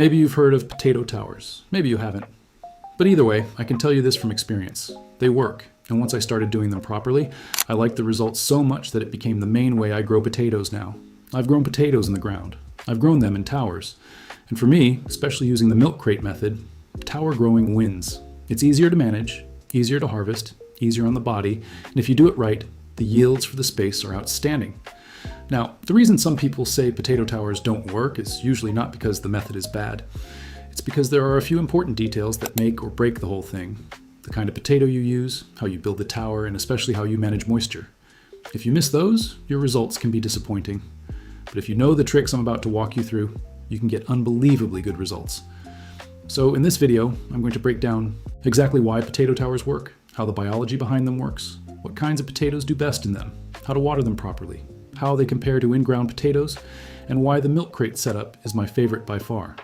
Maybe you've heard of potato towers. Maybe you haven't. But either way, I can tell you this from experience. They work. And once I started doing them properly, I liked the results so much that it became the main way I grow potatoes now. I've grown potatoes in the ground. I've grown them in towers. And for me, especially using the milk crate method, tower growing wins. It's easier to manage, easier to harvest, easier on the body, and if you do it right, the yields for the space are outstanding. Now, the reason some people say potato towers don't work is usually not because the method is bad. It's because there are a few important details that make or break the whole thing. The kind of potato you use, how you build the tower, and especially how you manage moisture. If you miss those, your results can be disappointing. But if you know the tricks I'm about to walk you through, you can get unbelievably good results. So in this video, I'm going to break down exactly why potato towers work, how the biology behind them works, what kinds of potatoes do best in them, how to water them properly, how they compare to in-ground potatoes, and why the milk crate setup is my favorite by far.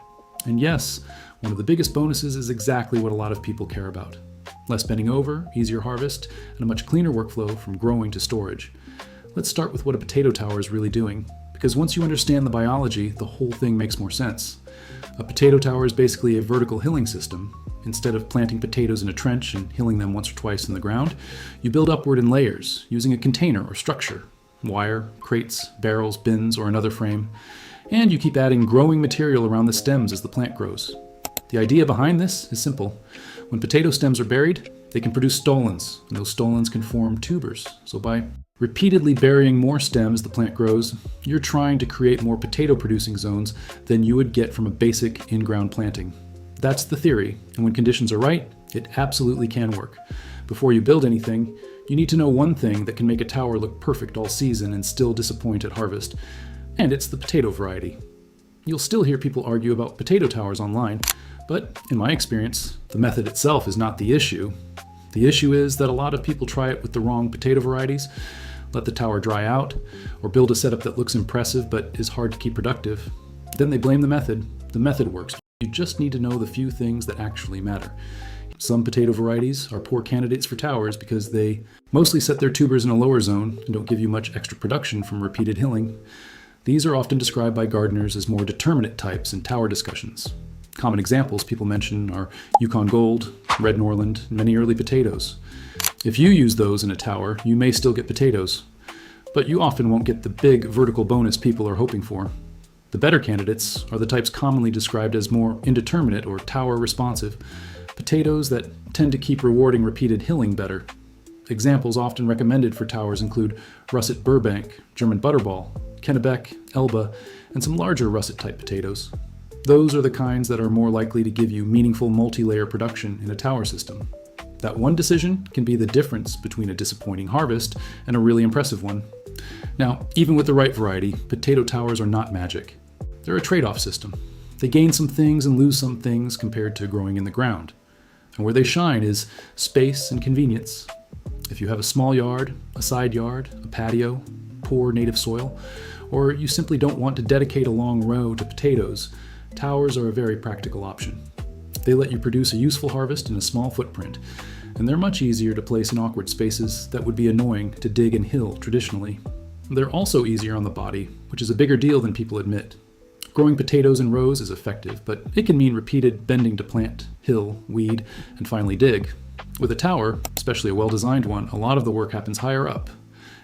And yes, one of the biggest bonuses is exactly what a lot of people care about. Less bending over, easier harvest, and a much cleaner workflow from growing to storage. Let's start with what a potato tower is really doing, because once you understand the biology, the whole thing makes more sense. A potato tower is basically a vertical hilling system. Instead of planting potatoes in a trench and hilling them once or twice in the ground, you build upward in layers using a container or structure. Wire, crates, barrels, bins, or another frame. And you keep adding growing material around the stems as the plant grows. The idea behind this is simple. When potato stems are buried, they can produce stolons, and those stolons can form tubers. So by repeatedly burying more stems as the plant grows, you're trying to create more potato-producing zones than you would get from a basic in-ground planting. That's the theory, and when conditions are right, it absolutely can work. Before you build anything, you need to know one thing that can make a tower look perfect all season and still disappoint at harvest, and it's the potato variety. You'll still hear people argue about potato towers online, but in my experience, the method itself is not the issue. The issue is that a lot of people try it with the wrong potato varieties, let the tower dry out, or build a setup that looks impressive but is hard to keep productive. Then they blame the method. The method works. You just need to know the few things that actually matter. Some potato varieties are poor candidates for towers because they mostly set their tubers in a lower zone and don't give you much extra production from repeated hilling. These are often described by gardeners as more determinate types in tower discussions. Common examples people mention are Yukon Gold, Red Norland, and many early potatoes. If you use those in a tower, you may still get potatoes, but you often won't get the big vertical bonus people are hoping for. The better candidates are the types commonly described as more indeterminate or tower responsive, potatoes that tend to keep rewarding repeated hilling better. Examples often recommended for towers include Russet Burbank, German Butterball, Kennebec, Elba, and some larger russet-type potatoes. Those are the kinds that are more likely to give you meaningful multi-layer production in a tower system. That one decision can be the difference between a disappointing harvest and a really impressive one. Now, even with the right variety, potato towers are not magic. They're a trade-off system. They gain some things and lose some things compared to growing in the ground. And where they shine is space and convenience. If you have a small yard, a side yard, a patio, poor native soil, or you simply don't want to dedicate a long row to potatoes, towers are a very practical option. They let you produce a useful harvest in a small footprint, and they're much easier to place in awkward spaces that would be annoying to dig and hill traditionally. They're also easier on the body, which is a bigger deal than people admit. Growing potatoes in rows is effective, but it can mean repeated bending to plant, hill, weed, and finally dig. With a tower, especially a well-designed one, a lot of the work happens higher up,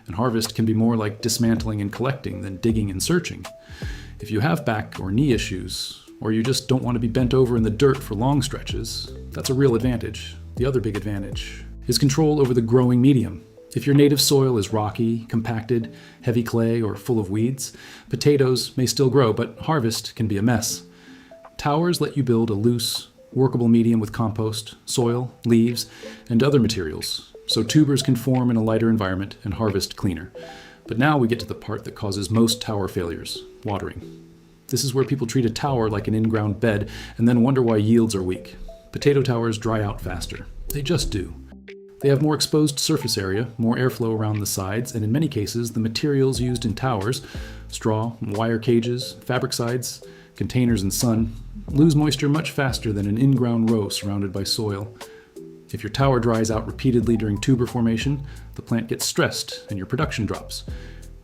and harvest can be more like dismantling and collecting than digging and searching. If you have back or knee issues, or you just don't want to be bent over in the dirt for long stretches, that's a real advantage. The other big advantage is control over the growing medium. If your native soil is rocky, compacted, heavy clay, or full of weeds, potatoes may still grow, but harvest can be a mess. Towers let you build a loose, workable medium with compost, soil, leaves, and other materials, so tubers can form in a lighter environment and harvest cleaner. But now we get to the part that causes most tower failures, watering. This is where people treat a tower like an in-ground bed and then wonder why yields are weak. Potato towers dry out faster. They just do. They have more exposed surface area, more airflow around the sides, and in many cases, the materials used in towers, straw, wire cages, fabric sides, containers, and sun, lose moisture much faster than an in-ground row surrounded by soil. If your tower dries out repeatedly during tuber formation, the plant gets stressed and your production drops.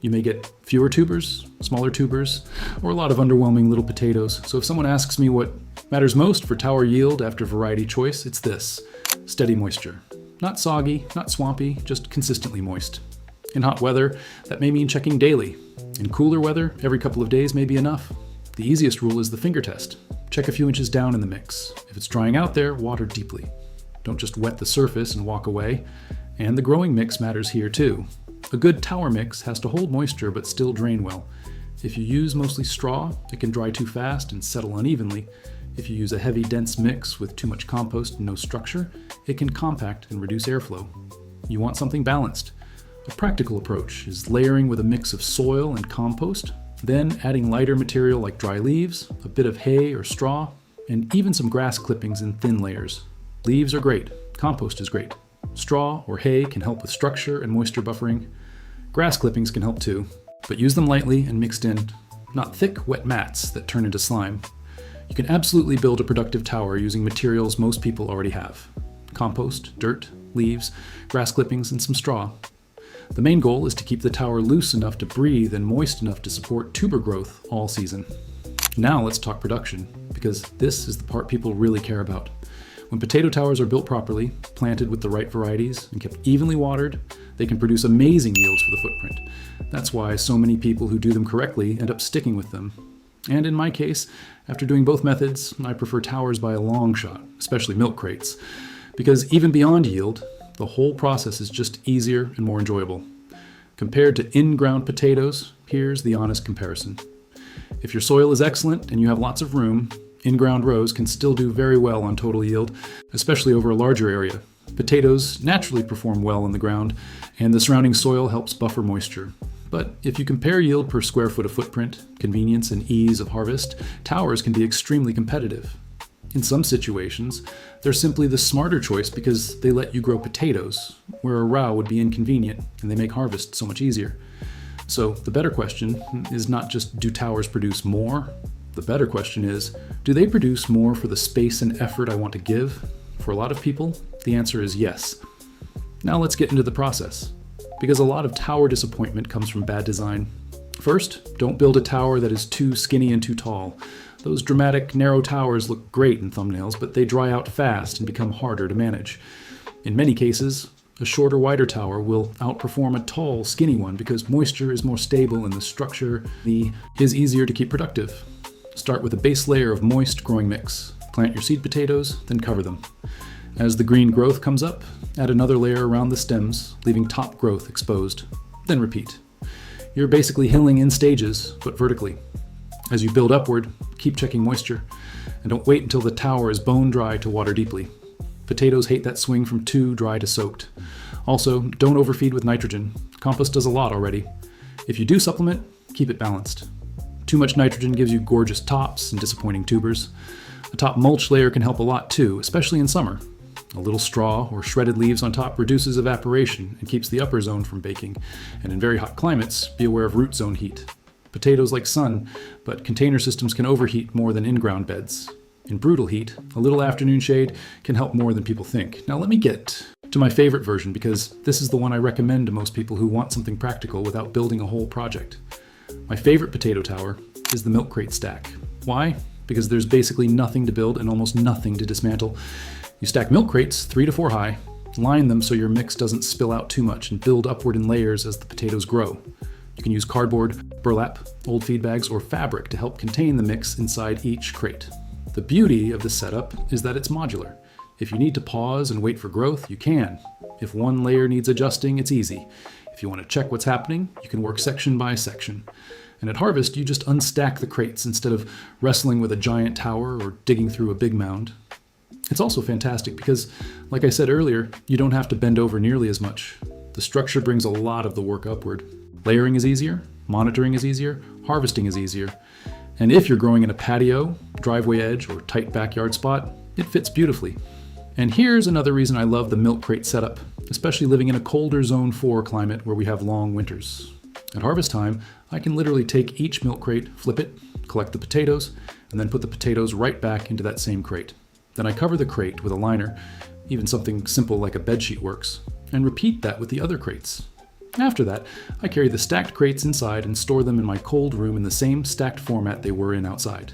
You may get fewer tubers, smaller tubers, or a lot of underwhelming little potatoes. So if someone asks me what matters most for tower yield after variety choice, it's this: steady moisture. Not soggy, not swampy, just consistently moist. In hot weather, that may mean checking daily. In cooler weather, every couple of days may be enough. The easiest rule is the finger test. Check a few inches down in the mix. If it's drying out there, water deeply. Don't just wet the surface and walk away. And the growing mix matters here too. A good tower mix has to hold moisture but still drain well. If you use mostly straw, it can dry too fast and settle unevenly. If you use a heavy, dense mix with too much compost and no structure, it can compact and reduce airflow. You want something balanced. A practical approach is layering with a mix of soil and compost, then adding lighter material like dry leaves, a bit of hay or straw, and even some grass clippings in thin layers. Leaves are great. Compost is great. Straw or hay can help with structure and moisture buffering. Grass clippings can help too, but use them lightly and mixed in, not thick, wet mats that turn into slime. You can absolutely build a productive tower using materials most people already have: compost, dirt, leaves, grass clippings, and some straw. The main goal is to keep the tower loose enough to breathe and moist enough to support tuber growth all season. Now let's talk production, because this is the part people really care about. When potato towers are built properly, planted with the right varieties, and kept evenly watered, they can produce amazing yields for the footprint. That's why so many people who do them correctly end up sticking with them. And in my case, after doing both methods, I prefer towers by a long shot, especially milk crates, because even beyond yield, the whole process is just easier and more enjoyable. Compared to in-ground potatoes, here's the honest comparison. If your soil is excellent and you have lots of room, in-ground rows can still do very well on total yield, especially over a larger area. Potatoes naturally perform well in the ground, and the surrounding soil helps buffer moisture. But if you compare yield per square foot of footprint, convenience, and ease of harvest, towers can be extremely competitive. In some situations, they're simply the smarter choice because they let you grow potatoes, where a row would be inconvenient, and they make harvest so much easier. So the better question is not just, do towers produce more? The better question is, do they produce more for the space and effort I want to give? For a lot of people, the answer is yes. Now let's get into the process, because a lot of tower disappointment comes from bad design. First, don't build a tower that is too skinny and too tall. Those dramatic, narrow towers look great in thumbnails, but they dry out fast and become harder to manage. In many cases, a shorter, wider tower will outperform a tall, skinny one because moisture is more stable and the structure is easier to keep productive. Start with a base layer of moist growing mix. Plant your seed potatoes, then cover them. As the green growth comes up, add another layer around the stems, leaving top growth exposed. Then repeat. You're basically hilling in stages, but vertically. As you build upward, keep checking moisture, and don't wait until the tower is bone dry to water deeply. Potatoes hate that swing from too dry to soaked. Also, don't overfeed with nitrogen. Compost does a lot already. If you do supplement, keep it balanced. Too much nitrogen gives you gorgeous tops and disappointing tubers. A top mulch layer can help a lot too, especially in summer. A little straw or shredded leaves on top reduces evaporation and keeps the upper zone from baking. And in very hot climates, be aware of root zone heat. Potatoes like sun, but container systems can overheat more than in-ground beds. In brutal heat, a little afternoon shade can help more than people think. Now let me get to my favorite version, because this is the one I recommend to most people who want something practical without building a whole project. My favorite potato tower is the milk crate stack. Why? Because there's basically nothing to build and almost nothing to dismantle. You stack milk crates 3 to 4 high, line them so your mix doesn't spill out too much, and build upward in layers as the potatoes grow. You can use cardboard, burlap, old feed bags, or fabric to help contain the mix inside each crate. The beauty of this setup is that it's modular. If you need to pause and wait for growth, you can. If one layer needs adjusting, it's easy. If you want to check what's happening, you can work section by section. And at harvest, you just unstack the crates instead of wrestling with a giant tower or digging through a big mound. It's also fantastic because, like I said earlier, you don't have to bend over nearly as much. The structure brings a lot of the work upward. Layering is easier, monitoring is easier, harvesting is easier. And if you're growing in a patio, driveway edge, or tight backyard spot, it fits beautifully. And here's another reason I love the milk crate setup, especially living in a colder zone 4 climate where we have long winters. At harvest time, I can literally take each milk crate, flip it, collect the potatoes, and then put the potatoes right back into that same crate. Then I cover the crate with a liner, even something simple like a bedsheet works, and repeat that with the other crates. After that, I carry the stacked crates inside and store them in my cold room in the same stacked format they were in outside.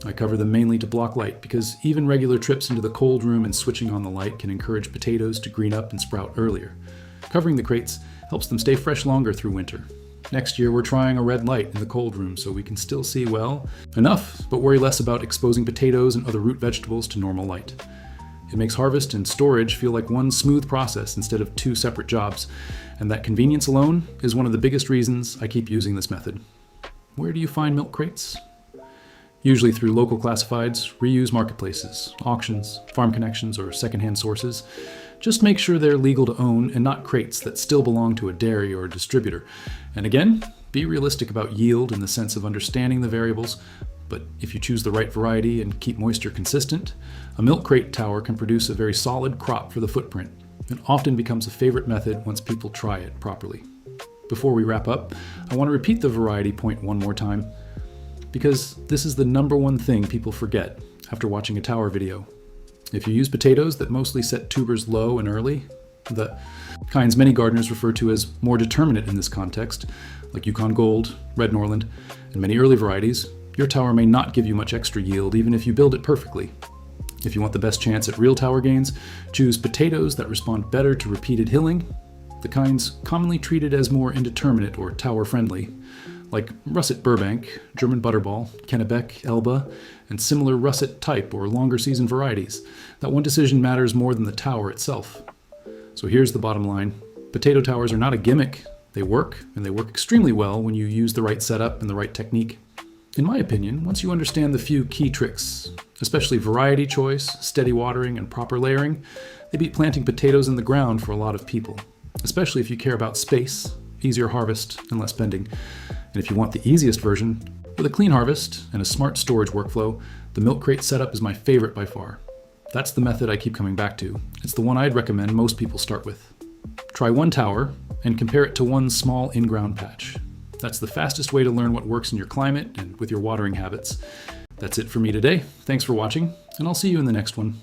I cover them mainly to block light because even regular trips into the cold room and switching on the light can encourage potatoes to green up and sprout earlier. Covering the crates helps them stay fresh longer through winter. Next year we're trying a red light in the cold room so we can still see well enough, but worry less about exposing potatoes and other root vegetables to normal light. It makes harvest and storage feel like one smooth process instead of two separate jobs, and that convenience alone is one of the biggest reasons I keep using this method. Where do you find milk crates? Usually through local classifieds, reuse marketplaces, auctions, farm connections, or secondhand sources. Just make sure they're legal to own and not crates that still belong to a dairy or a distributor. And again, be realistic about yield in the sense of understanding the variables, but if you choose the right variety and keep moisture consistent, a milk crate tower can produce a very solid crop for the footprint. It often becomes a favorite method once people try it properly. Before we wrap up, I want to repeat the variety point one more time, because this is the number one thing people forget after watching a tower video. If you use potatoes that mostly set tubers low and early, the kinds many gardeners refer to as more determinate in this context, like Yukon Gold, Red Norland, and many early varieties, your tower may not give you much extra yield even if you build it perfectly. If you want the best chance at real tower gains, choose potatoes that respond better to repeated hilling, the kinds commonly treated as more indeterminate or tower-friendly, like Russet Burbank, German Butterball, Kennebec, Elba, and similar russet type or longer season varieties. That one decision matters more than the tower itself. So here's the bottom line. Potato towers are not a gimmick. They work, and they work extremely well when you use the right setup and the right technique. In my opinion, once you understand the few key tricks, especially variety choice, steady watering, and proper layering, they beat planting potatoes in the ground for a lot of people, especially if you care about space, easier harvest, and less bending. And if you want the easiest version, with a clean harvest and a smart storage workflow, the milk crate setup is my favorite by far. That's the method I keep coming back to. It's the one I'd recommend most people start with. Try one tower and compare it to one small in-ground patch. That's the fastest way to learn what works in your climate and with your watering habits. That's it for me today. Thanks for watching, and I'll see you in the next one.